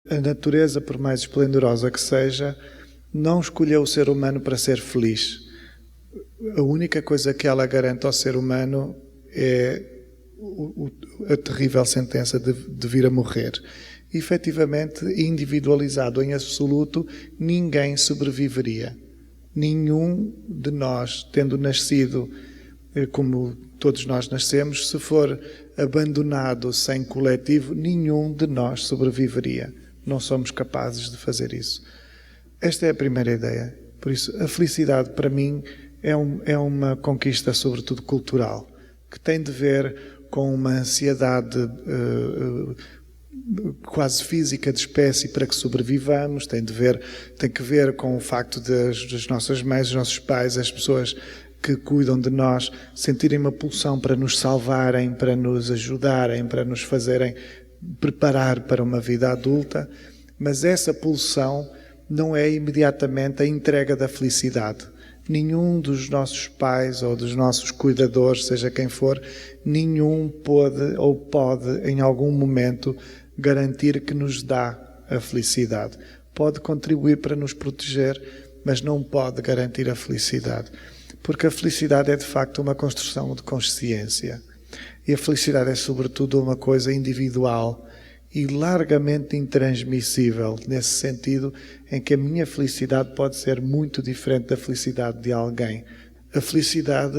A natureza, por mais esplendorosa que seja, não escolheu o ser humano para ser feliz. A única coisa que ela garante ao ser humano é a terrível sentença de vir a morrer. E, efetivamente, individualizado em absoluto, ninguém sobreviveria. Nenhum de nós, tendo nascido como todos nós nascemos, se for abandonado sem coletivo, nenhum de nós sobreviveria. Não somos capazes de fazer isso. Esta é a primeira ideia. Por isso, a felicidade, para mim, é uma conquista, sobretudo cultural, que tem de ver com uma ansiedade quase física de espécie para que sobrevivamos, tem que ver com o facto das nossas mães, dos nossos pais, as pessoas que cuidam de nós, sentirem uma pulsão para nos salvarem, para nos ajudarem, para nos fazerem preparar para uma vida adulta, mas essa pulsão não é imediatamente a entrega da felicidade. Nenhum dos nossos pais ou dos nossos cuidadores, seja quem for, nenhum pode ou pode em algum momento garantir que nos dá a felicidade. Pode contribuir para nos proteger, mas não pode garantir a felicidade. Porque a felicidade é de facto uma construção de consciência. E a felicidade é sobretudo uma coisa individual e largamente intransmissível, nesse sentido em que a minha felicidade pode ser muito diferente da felicidade de alguém. A felicidade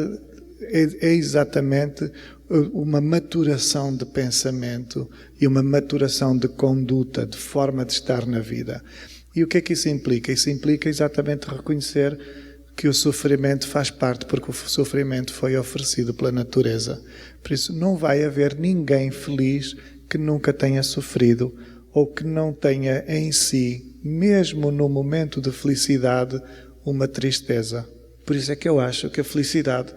é exatamente uma maturação de pensamento e uma maturação de conduta, de forma de estar na vida. E o que é que isso implica? Isso implica exatamente reconhecer que o sofrimento faz parte, porque o sofrimento foi oferecido pela natureza. Por isso, não vai haver ninguém feliz que nunca tenha sofrido ou que não tenha em si, mesmo no momento de felicidade, uma tristeza. Por isso é que eu acho que a felicidade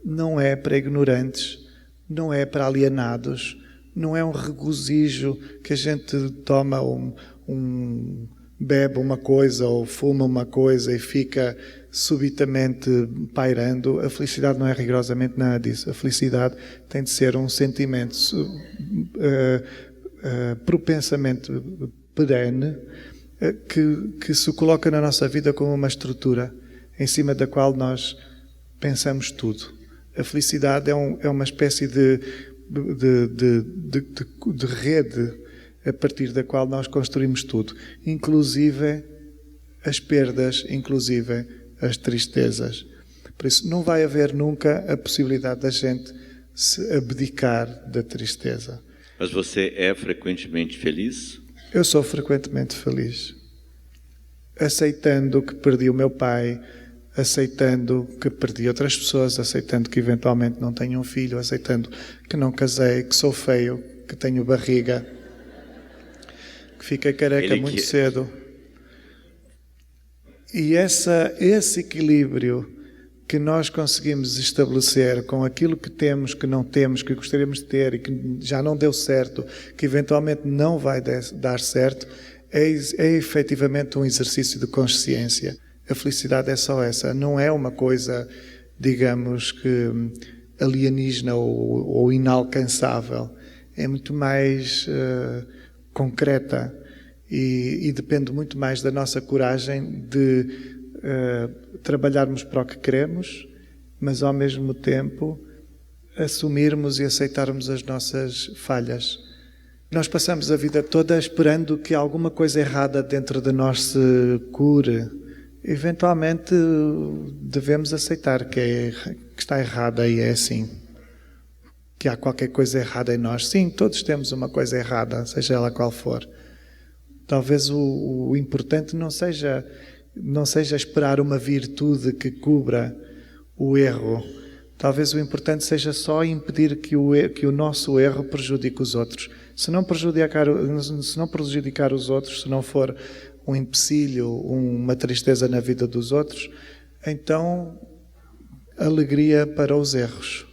não é para ignorantes, não é para alienados, não é um regozijo que a gente toma bebe uma coisa ou fuma uma coisa e fica subitamente pairando. A felicidade não é rigorosamente nada disso. A felicidade tem de ser um sentimento propensamente perene que se coloca na nossa vida como uma estrutura em cima da qual nós pensamos tudo. A felicidade é uma espécie de rede a partir da qual nós construímos tudo, inclusive as perdas, inclusive as tristezas. Por isso, não vai haver nunca a possibilidade da gente se abdicar da tristeza. Mas você é frequentemente feliz? Eu sou frequentemente feliz. Aceitando que perdi o meu pai, aceitando que perdi outras pessoas, aceitando que eventualmente não tenho um filho, aceitando que não casei, que sou feio, que tenho barriga, que fiquei careca muito cedo. E esse equilíbrio que nós conseguimos estabelecer com aquilo que temos, que não temos, que gostaríamos de ter e que já não deu certo, que eventualmente não vai dar certo, é efetivamente um exercício de consciência. A felicidade é só essa, não é uma coisa, digamos, que alienígena ou inalcançável. É muito mais concreta e depende muito mais da nossa coragem de trabalharmos para o que queremos, mas ao mesmo tempo assumirmos e aceitarmos as nossas falhas. Nós passamos a vida toda esperando que alguma coisa errada dentro de nós se cure. Eventualmente devemos aceitar que está errada e é assim. Que há qualquer coisa errada em nós. Sim, todos temos uma coisa errada, seja ela qual for. Talvez o importante não seja esperar uma virtude que cubra o erro. Talvez o importante seja só impedir que o nosso erro prejudique os outros. Se não prejudicar os outros, se não for um empecilho, uma tristeza na vida dos outros, então alegria para os erros.